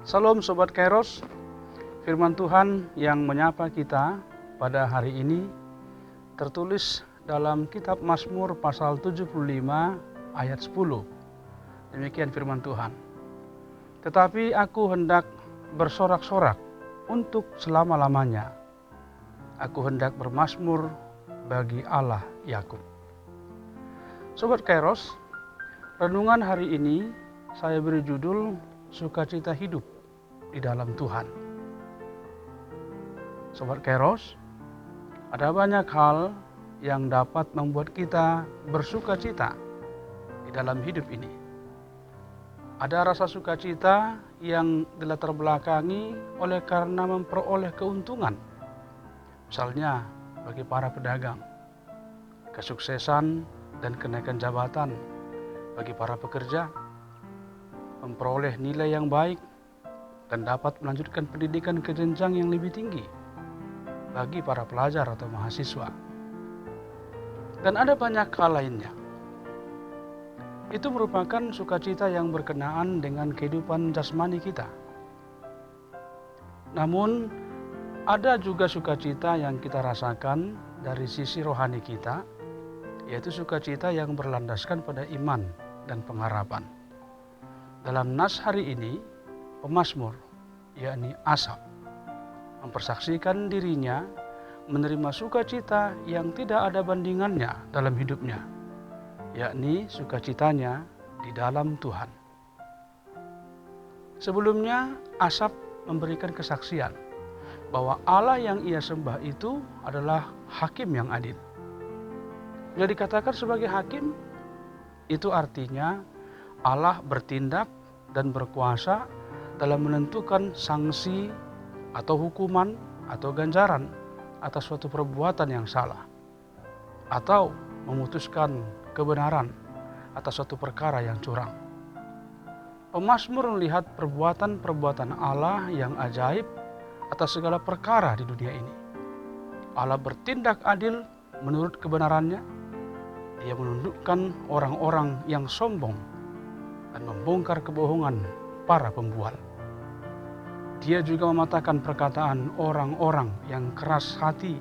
Salam Sobat Kairos, firman Tuhan yang menyapa kita pada hari ini tertulis dalam kitab Mazmur pasal 75 ayat 10. Demikian firman Tuhan. Tetapi aku hendak bersorak-sorak untuk selama-lamanya. Aku hendak bermazmur bagi Allah Yakub. Sobat Kairos, renungan hari ini saya beri judul Sukacita Hidup di dalam Tuhan. Sobat Kairos, ada banyak hal yang dapat membuat kita bersukacita di dalam hidup ini. Ada rasa sukacita yang dilatar belakangi oleh karena memperoleh keuntungan. Misalnya bagi para pedagang, kesuksesan dan kenaikan jabatan bagi para pekerja, memperoleh nilai yang baik dan dapat melanjutkan pendidikan ke jenjang yang lebih tinggi bagi para pelajar atau mahasiswa. Dan ada banyak hal lainnya. Itu merupakan sukacita yang berkenaan dengan kehidupan jasmani kita. Namun, ada juga sukacita yang kita rasakan dari sisi rohani kita, yaitu sukacita yang berlandaskan pada iman dan pengharapan. Dalam nas hari ini, pemazmur, yakni Asaf, mempersaksikan dirinya menerima sukacita yang tidak ada bandingannya dalam hidupnya, yakni sukacitanya di dalam Tuhan. Sebelumnya, Asaf memberikan kesaksian bahwa Allah yang ia sembah itu adalah hakim yang adil. Bila dikatakan sebagai hakim, itu artinya Allah bertindak dan berkuasa dalam menentukan sanksi atau hukuman atau ganjaran atas suatu perbuatan yang salah, atau memutuskan kebenaran atas suatu perkara yang curang. Pemazmur melihat perbuatan-perbuatan Allah yang ajaib atas segala perkara di dunia ini. Allah bertindak adil menurut kebenarannya. Dia menundukkan orang-orang yang sombong dan membongkar kebohongan para pembual. Dia juga mematahkan perkataan orang-orang yang keras hati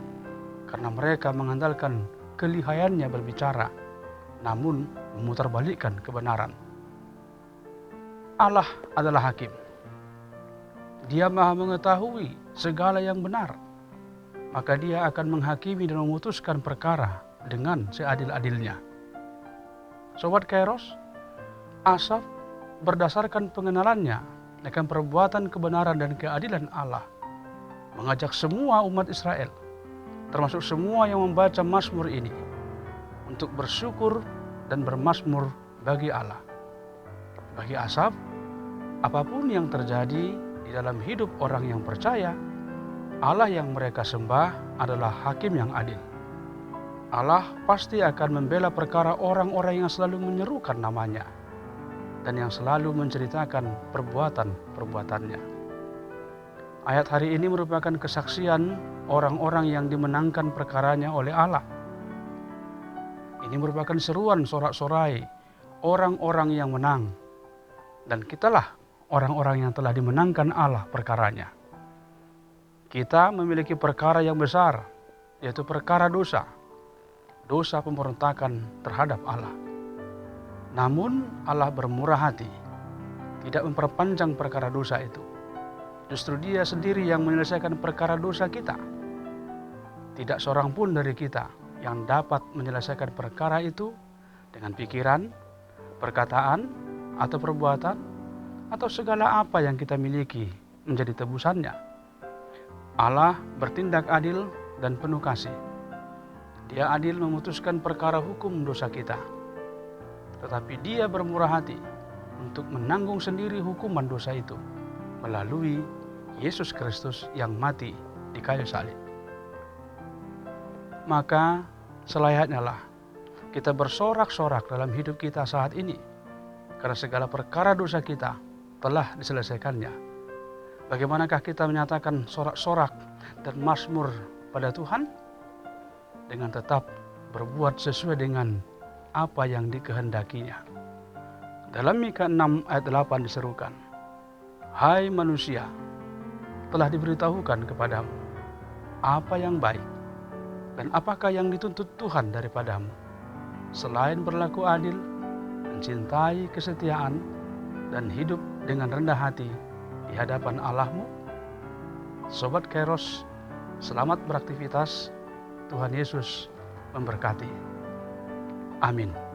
karena mereka mengandalkan kelihayannya berbicara, namun memutarbalikkan kebenaran. Allah adalah hakim. Dia maha mengetahui segala yang benar, maka dia akan menghakimi dan memutuskan perkara dengan seadil-adilnya. Sobat Kairos, Asaf berdasarkan pengenalannya akan perbuatan kebenaran dan keadilan Allah, mengajak semua umat Israel, termasuk semua yang membaca Mazmur ini, untuk bersyukur dan bermazmur bagi Allah. Bagi Asaf, apapun yang terjadi di dalam hidup orang yang percaya, Allah yang mereka sembah adalah hakim yang adil. Allah pasti akan membela perkara orang-orang yang selalu menyerukan namanya dan yang selalu menceritakan perbuatan-perbuatannya. Ayat hari ini merupakan kesaksian orang-orang yang dimenangkan perkaranya oleh Allah. Ini merupakan seruan sorak-sorai orang-orang yang menang, dan kitalah orang-orang yang telah dimenangkan Allah perkaranya. Kita memiliki perkara yang besar, yaitu perkara dosa pemberontakan terhadap Allah. Namun Allah bermurah hati, tidak memperpanjang perkara dosa itu. Justru Dia sendiri yang menyelesaikan perkara dosa kita. Tidak seorang pun dari kita yang dapat menyelesaikan perkara itu dengan pikiran, perkataan, atau perbuatan, atau segala apa yang kita miliki menjadi tebusannya. Allah bertindak adil dan penuh kasih. Dia adil memutuskan perkara hukum dosa kita. Tetapi Dia bermurah hati untuk menanggung sendiri hukuman dosa itu. melalui Yesus Kristus yang mati di kayu salib. Maka selayaknya lah kita bersorak-sorak dalam hidup kita saat ini, karena segala perkara dosa kita telah diselesaikannya. Bagaimanakah kita menyatakan sorak-sorak dan mazmur pada Tuhan? Dengan tetap berbuat sesuai dengan apa yang dikehendakinya. Dalam Mika 6 ayat 8 diserukan, "Hai manusia, telah diberitahukan kepadamu apa yang baik dan apakah yang dituntut Tuhan daripadamu, selain berlaku adil, mencintai kesetiaan, dan hidup dengan rendah hati di hadapan Allahmu." Sobat Kairos, selamat beraktivitas. Tuhan Yesus memberkati. Amin.